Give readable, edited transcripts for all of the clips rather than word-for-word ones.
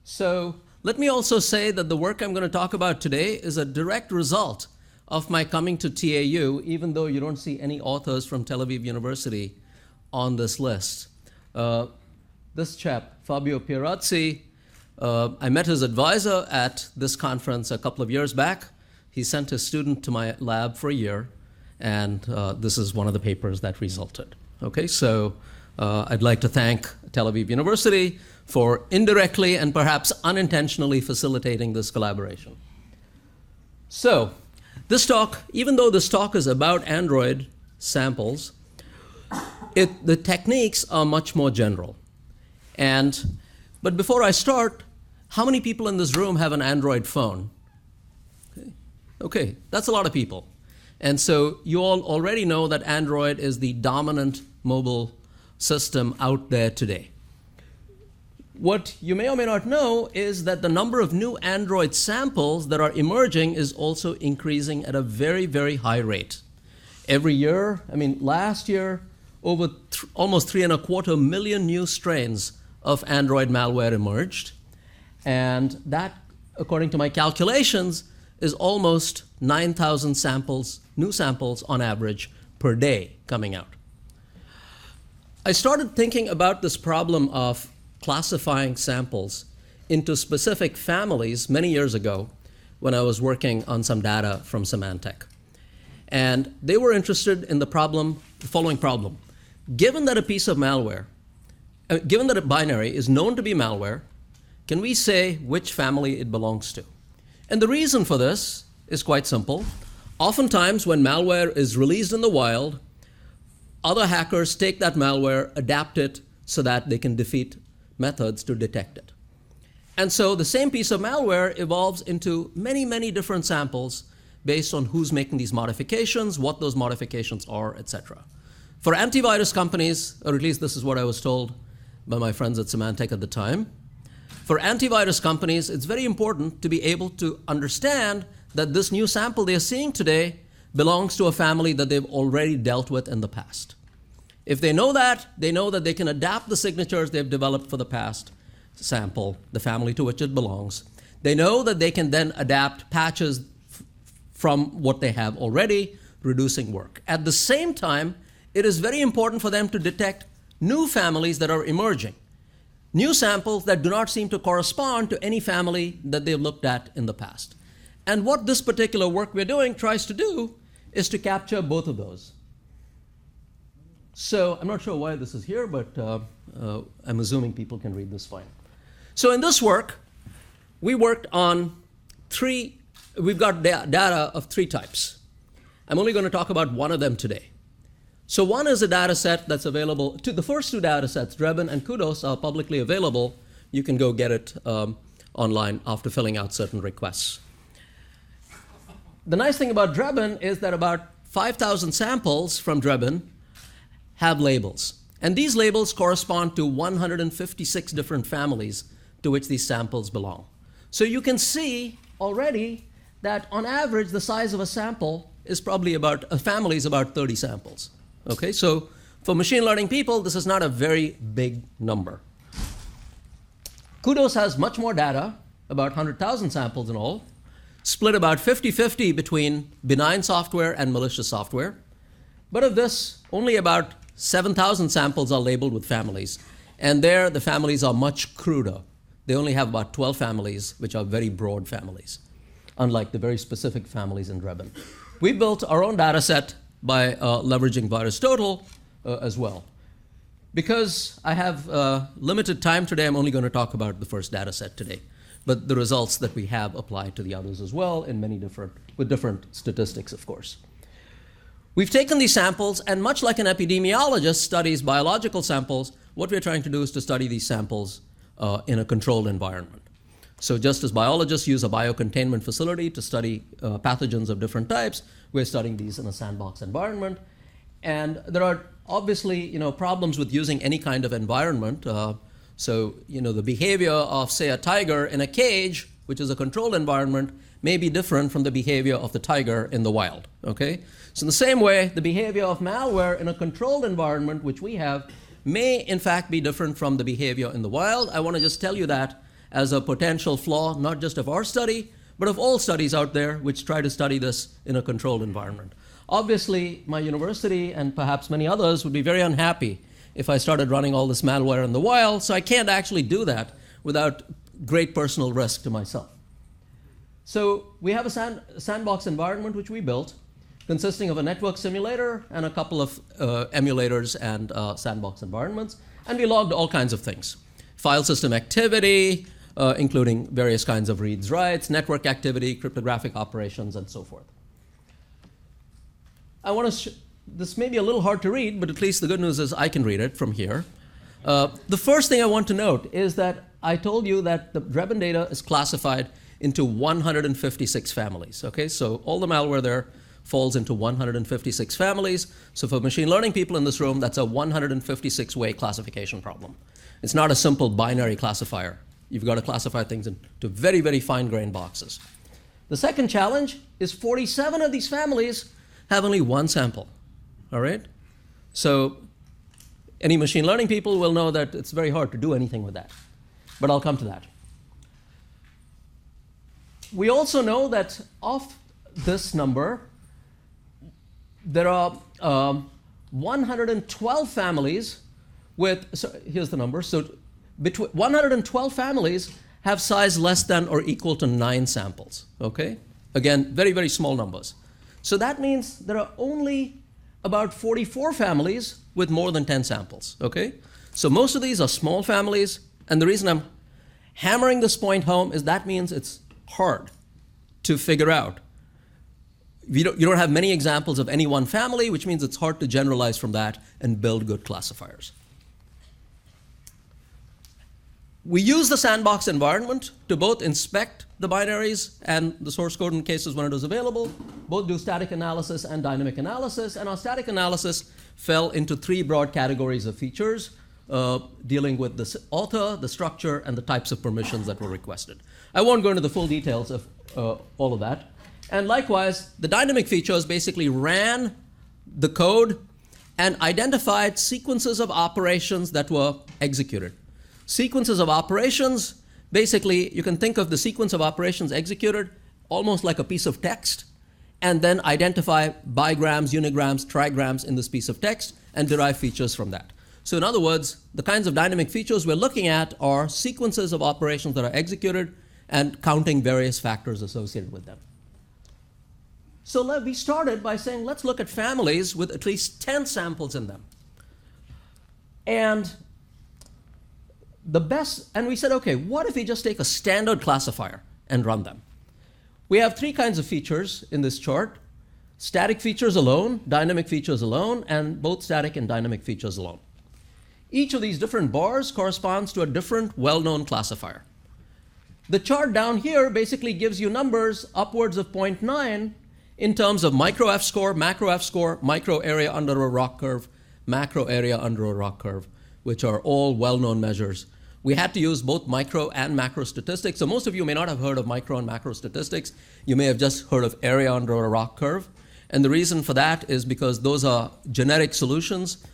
So let me also say that the work I'm going to talk about today is a direct result of my coming to TAU, even though you don't see any authors from Tel Aviv University on this list. This chap, Fabio Pierazzi, I met his advisor at this conference a couple of years back. He sent his student to my lab for a year, and this is one of the papers that resulted. Okay, so I'd like to thank Tel Aviv University for indirectly and perhaps unintentionally facilitating this collaboration. So, this talk, even though this talk is about Android samples, the techniques are much more general. But before I start, how many people in this room have an Android phone? Okay, that's a lot of people. And so you all already know that Android is the dominant mobile system out there today. What you may or may not know is that the number of new Android samples that are emerging is also increasing at a very, very high rate. Every year, last year, over almost 3.25 million new strains of Android malware emerged. And that, according to my calculations, is almost 9,000 samples, new samples on average per day coming out. I started thinking about this problem of classifying samples into specific families many years ago when I was working on some data from Symantec. And they were interested in the following problem. Given that a piece of malware, given that a binary is known to be malware, can we say which family it belongs to? And the reason for this is quite simple. Oftentimes when malware is released in the wild, other hackers take that malware, adapt it so that they can defeat methods to detect it. And so the same piece of malware evolves into many, many different samples based on who's making these modifications, what those modifications are, etc. For antivirus companies, or at least this is what I was told by my friends at Symantec at the time, for antivirus companies, it's very important to be able to understand that this new sample they're seeing today belongs to a family that they've already dealt with in the past. If they know that they can adapt the signatures they've developed for the past sample, the family to which it belongs. They know that they can then adapt patches from what they have already, reducing work. At the same time, it is very important for them to detect new families that are emerging, new samples that do not seem to correspond to any family that they've looked at in the past. And what this particular work we're doing tries to do is to capture both of those. So I'm not sure why this is here, but I'm assuming people can read this fine. So in this work, we worked on we've got data of three types. I'm only going to talk about one of them today. So one is a data set that's available. The first two data sets, Drebin and Kudos, are publicly available. You can go get it online after filling out certain requests. The nice thing about Drebin is that about 5,000 samples from Drebin have labels. And these labels correspond to 156 different families to which these samples belong. So you can see already that on average, the size of a sample is probably a family is about 30 samples. Okay, so for machine learning people, this is not a very big number. Kudos has much more data, about 100,000 samples in all, split about 50-50 between benign software and malicious software. But of this, only about 7,000 samples are labeled with families. And there, the families are much cruder. They only have about 12 families, which are very broad families, unlike the very specific families in Drebin. We built our own data set by leveraging VirusTotal as well. Because I have limited time today, I'm only going to talk about the first data set today. But the results that we have apply to the others as well in with different statistics, of course. We've taken these samples, and much like an epidemiologist studies biological samples, what we're trying to do is to study these samples in a controlled environment. So just as biologists use a biocontainment facility to study pathogens of different types, we're studying these in a sandbox environment. And there are obviously problems with using any kind of environment. So the behavior of, say, a tiger in a cage, which is a controlled environment, may be different from the behavior of the tiger in the wild. Okay? So in the same way, the behavior of malware in a controlled environment, which we have, may in fact be different from the behavior in the wild. I want to just tell you that as a potential flaw, not just of our study, but of all studies out there which try to study this in a controlled environment. Obviously, my university and perhaps many others would be very unhappy if I started running all this malware in the wild, so I can't actually do that without great personal risk to myself. So we have a sandbox environment which we built, consisting of a network simulator and a couple of emulators and sandbox environments, and we logged all kinds of things. File system activity, including various kinds of reads, writes, network activity, cryptographic operations, and so forth. I want to this may be a little hard to read, but at least the good news is I can read it from here. The first thing I want to note is that I told you that the Drebin data is classified into 156 families. Okay, so all the malware there falls into 156 families. So for machine learning people in this room, that's a 156-way classification problem. It's not a simple binary classifier. You've got to classify things into very, very fine-grained boxes. The second challenge is 47 of these families have only one sample. All right? So any machine learning people will know that it's very hard to do anything with that. But I'll come to that. We also know that of this number, there are 112 families with, so here's the number. So between 112 families have size less than or equal to 9 samples. Okay? Again, very, very small numbers. So that means there are only about 44 families with more than 10 samples. Okay? So most of these are small families, and the reason I'm hammering this point home is that means it's hard to figure out. You don't have many examples of any one family, which means it's hard to generalize from that and build good classifiers. We use the sandbox environment to both inspect the binaries and the source code in cases when it is available, both do static analysis and dynamic analysis, and our static analysis fell into 3 broad categories of features, dealing with the author, the structure, and the types of permissions that were requested. I won't go into the full details of all of that. And likewise, the dynamic features basically ran the code and identified sequences of operations that were executed. Sequences of operations, basically, you can think of the sequence of operations executed almost like a piece of text, and then identify bigrams, unigrams, trigrams in this piece of text and derive features from that. So in other words, the kinds of dynamic features we're looking at are sequences of operations that are executed and counting various factors associated with them. So we started by saying, let's look at families with at least 10 samples in them. And we said, okay, what if we just take a standard classifier and run them? We have 3 kinds of features in this chart: static features alone, dynamic features alone, and both static and dynamic features alone. Each of these different bars corresponds to a different well-known classifier. The chart down here basically gives you numbers upwards of 0.9 in terms of micro F-score, macro F-score, micro area under a rock curve, macro area under a rock curve, which are all well-known measures. We had to use both micro and macro statistics. So most of you may not have heard of micro and macro statistics. You may have just heard of area under a rock curve. And the reason for that is because those are generic solutions.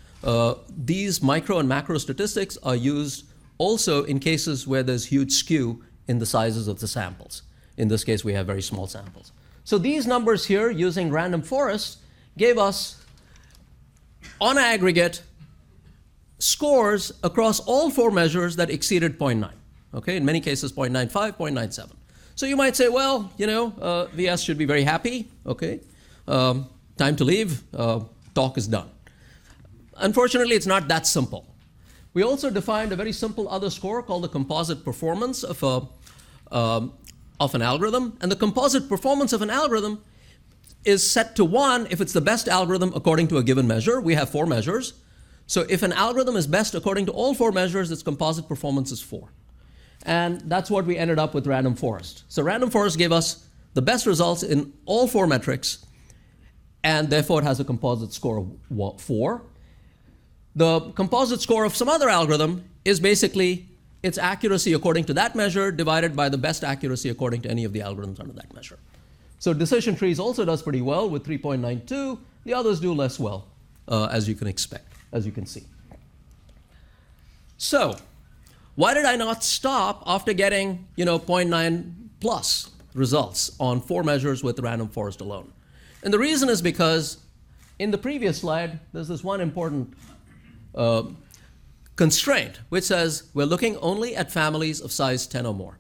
These micro and macro statistics are used also in cases where there's huge skew in the sizes of the samples. In this case, we have very small samples. So these numbers here, using random forest, gave us, on aggregate, scores across all 4 measures that exceeded 0.9. Okay, in many cases 0.95, 0.97. So you might say, well, VS should be very happy. Okay, time to leave. Talk is done. Unfortunately, it's not that simple. We also defined a very simple other score called the composite performance of an algorithm. And the composite performance of an algorithm is set to 1 if it's the best algorithm according to a given measure. We have 4 measures. So if an algorithm is best according to all 4 measures, its composite performance is 4. And that's what we ended up with random forest. So random forest gave us the best results in all 4 metrics, and therefore it has a composite score of 4. The composite score of some other algorithm is basically its accuracy according to that measure divided by the best accuracy according to any of the algorithms under that measure. So decision trees also does pretty well with 3.92. The others do less well, as you can expect, as you can see. So Why did I not stop after getting, 0.9 plus results on 4 measures with random forest alone? And the reason is because in the previous slide, there's this one important constraint, which says we're looking only at families of size 10 or more.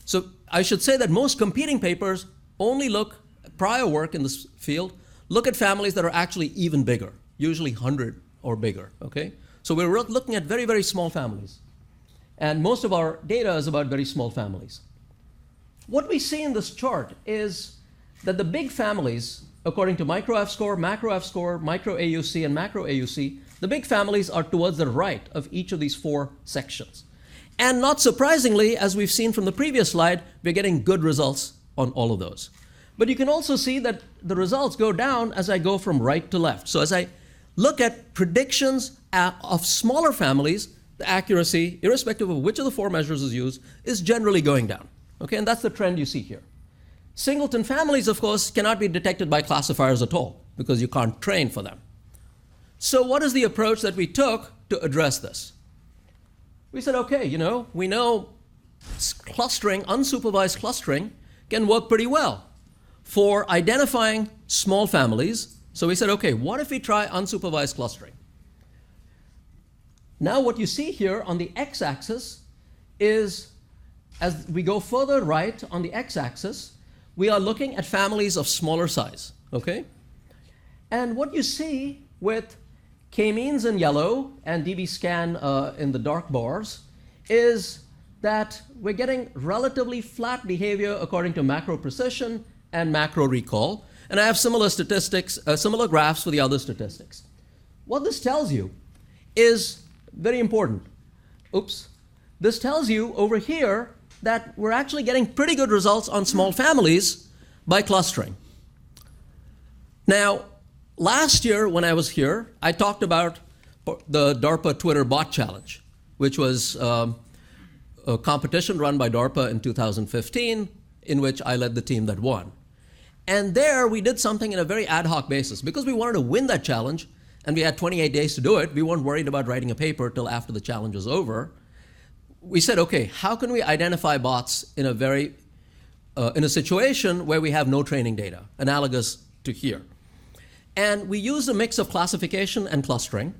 So I should say that most competing papers only look, prior work in this field, look at families that are actually even bigger, usually 100 or bigger, okay? So we're looking at very, very small families. And most of our data is about very small families. What we see in this chart is that the big families, according to micro F-score, macro F-score, micro AUC, and macro AUC, the big families are towards the right of each of these 4 sections. And not surprisingly, as we've seen from the previous slide, we're getting good results on all of those. But you can also see that the results go down as I go from right to left. So as I look at predictions of smaller families, the accuracy, irrespective of which of the 4 measures is used, is generally going down. Okay, and that's the trend you see here. Singleton families, of course, cannot be detected by classifiers at all because you can't train for them. So what is the approach that we took to address this? We said, okay, we know clustering, unsupervised clustering, can work pretty well for identifying small families. So we said, okay, what if we try unsupervised clustering? Now what you see here on the x-axis is, as we go further right on the x-axis, we are looking at families of smaller size, okay? And what you see with k-means in yellow and dbScan in the dark bars is that we're getting relatively flat behavior according to macro precision and macro recall. And I have similar statistics, similar graphs for the other statistics. What this tells you is very important. Oops. This tells you over here that we're actually getting pretty good results on small families by clustering. Now, last year when I was here, I talked about the Darpa Twitter bot challenge, which was a competition run by Darpa in 2015, in which I led the team that won. And there we did something in a very ad hoc basis. Because we wanted to win that challenge, and we had 28 days to do it, we weren't worried about writing a paper till after the challenge was over. We said, okay, how can we identify bots in a situation where we have no training data, analogous to here? And we used a mix of classification and clustering.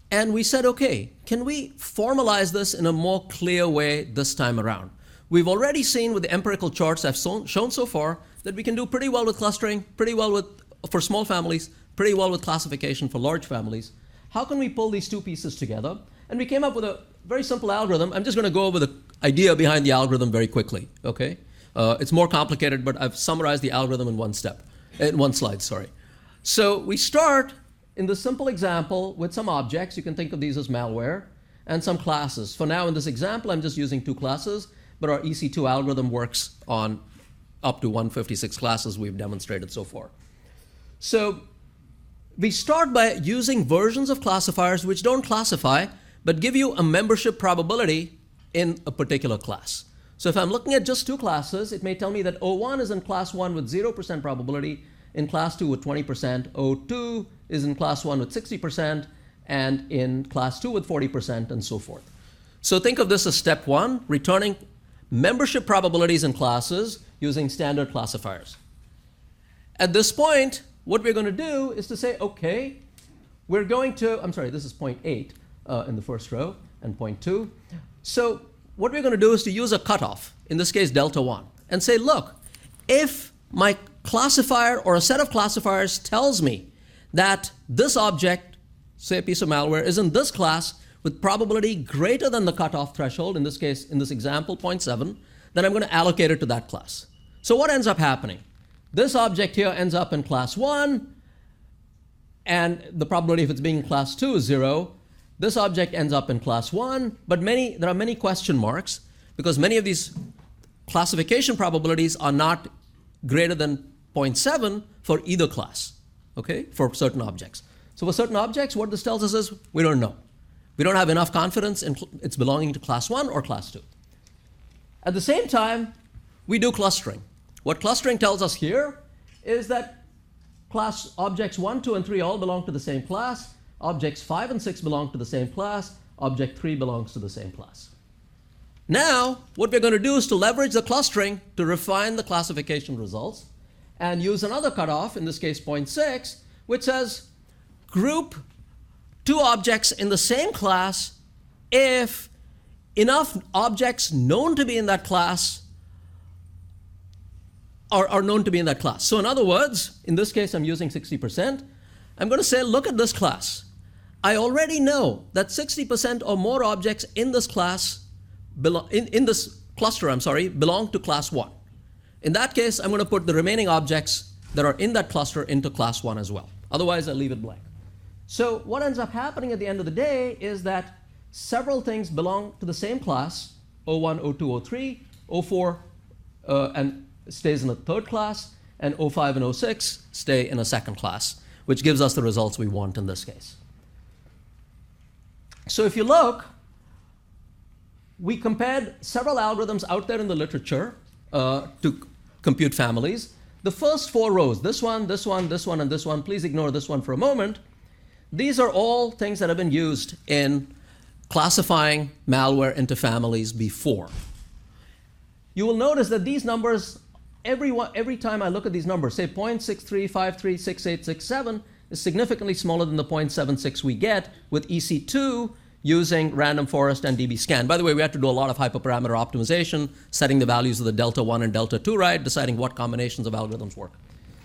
And we said, okay, can we formalize this in a more clear way this time around? We've already seen with the empirical charts I've shown so far that we can do pretty well with clustering, pretty well for small families, pretty well with classification for large families. How can we pull these 2 pieces together? And we came up with a very simple algorithm. I'm just going to go over the idea behind the algorithm very quickly, okay? It's more complicated, but I've summarized the algorithm in one slide, sorry. So we start in the simple example with some objects. You can think of these as malware, and some classes. For now, in this example, I'm just using 2 classes, but our EC2 algorithm works on up to 156 classes we've demonstrated so far. So we start by using versions of classifiers which don't classify, but give you a membership probability in a particular class. So if I'm looking at just 2 classes, it may tell me that O1 is in class 1 with 0% probability, in class 2 with 20%, O2 is in class 1 with 60%, and in class 2 with 40%, and so forth. So think of this as step 1, returning membership probabilities in classes using standard classifiers. At this point, what we're going to do is to say, okay, we're going to, I'm sorry, this is 0.8 in the first row, and 0.2. So what we're going to do is to use a cutoff, in this case delta 1, and say, look, if my classifier or a set of classifiers tells me that this object, say a piece of malware, is in this class with probability greater than the cutoff threshold, in this case, in this example, 0.7, then I'm going to allocate it to that class. So what ends up happening? This object here ends up in class 1, and the probability if it's being in class 2 is 0. This object ends up in class 1, but there are many question marks, because many of these classification probabilities are not greater than 0.7 for either class, okay, for certain objects. So for certain objects, what this tells us is we don't know. We don't have enough confidence in it's belonging to class 1 or class 2. At the same time, we do clustering. What clustering tells us here is that class objects 1, 2, and 3 all belong to the same class. Objects 5 and 6 belong to the same class. object 3 belongs to the same class. Now, what we're going to do is to leverage the clustering to refine the classification results and use another cutoff, in this case 0.6, which says group 2 objects in the same class if enough objects known to be in that class are known to be in that class. So in other words, in this case I'm using 60%. I'm going to say, look at this class. I already know that 60% or more objects in this class, in this cluster, belong to class 1. In that case, I'm going to put the remaining objects that are in that cluster into class 1 as well. Otherwise, I'll leave it blank. So what ends up happening at the end of the day is that several things belong to the same class, O1, O2, O3, O4, and stays in a third class, and O5 and O6 stay in a second class, which gives us the results we want in this case. So if you look, we compared several algorithms out there in the literature to compute families. The first 4 rows, this one, this one, this one, and this one, please ignore this one for a moment. These are all things that have been used in classifying malware into families before. You will notice that these numbers, every time I look at these numbers, say 0.63, 53, 68, 67, is significantly smaller than the 0.76 we get with EC2 using random forest and dbScan. By the way, we had to do a lot of hyperparameter optimization, setting the values of the delta 1 and delta 2 right, deciding what combinations of algorithms work.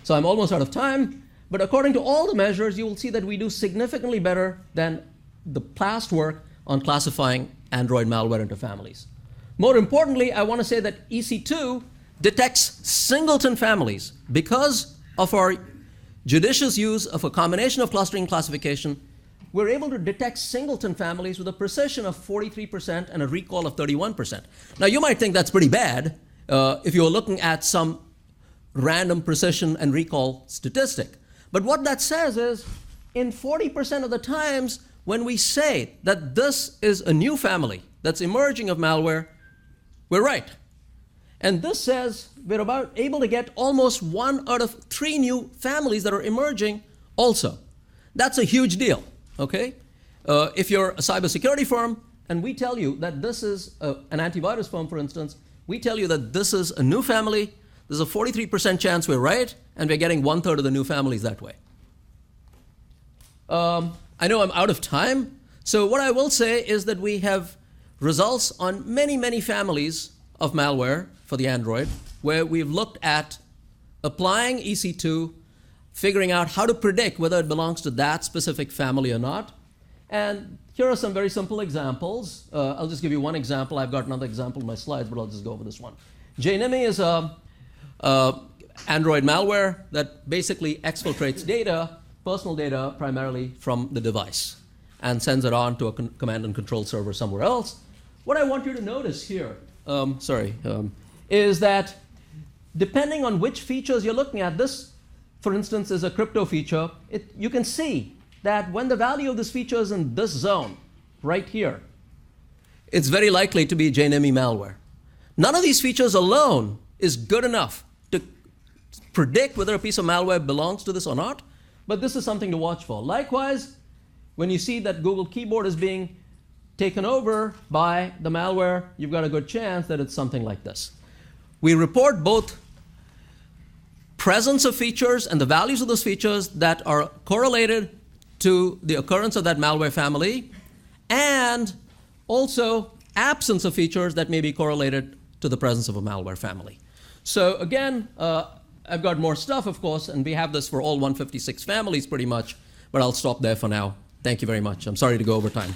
So I'm almost out of time, but according to all the measures, you will see that we do significantly better than the past work on classifying Android malware into families. More importantly, I want to say that EC2 detects singleton families. Because of our judicious use of a combination of clustering and classification, we're able to detect singleton families with a precision of 43% and a recall of 31%. Now, you might think that's pretty bad if you're looking at some random precision and recall statistic. But what that says is, in 40% of the times when we say that this is a new family that's emerging of malware, we're right. And this says we're about able to get almost 1 out of 3 new families that are emerging also. That's a huge deal, okay? If you're a cybersecurity firm and we tell you that this is an antivirus firm, for instance, we tell you that this is a new family, there's a 43% chance we're right, and we're getting 1/3 of the new families that way. I know I'm out of time, so what I will say is that we have results on many, many families of malware for the Android, where we've looked at applying EC2, figuring out how to predict whether it belongs to that specific family or not. And here are some very simple examples. I'll just give you one example. I've got another example in my slides, but I'll just go over this one. JNIMI is a Android malware that basically exfiltrates data, personal data primarily, from the device and sends it on to a command and control server somewhere else. What I want you to notice here, is that depending on which features you're looking at, this, for instance, is a crypto feature. You can see that when the value of this feature is in this zone, right here, it's very likely to be JNIMI malware. None of these features alone is good enough to predict whether a piece of malware belongs to this or not, but this is something to watch for. Likewise, when you see that Google Keyboard is being taken over by the malware, you've got a good chance that it's something like this. We report both presence of features and the values of those features that are correlated to the occurrence of that malware family, and also absence of features that may be correlated to the presence of a malware family. So again, I've got more stuff, of course, and we have this for all 156 families pretty much, but I'll stop there for now. Thank you very much. I'm sorry to go over time.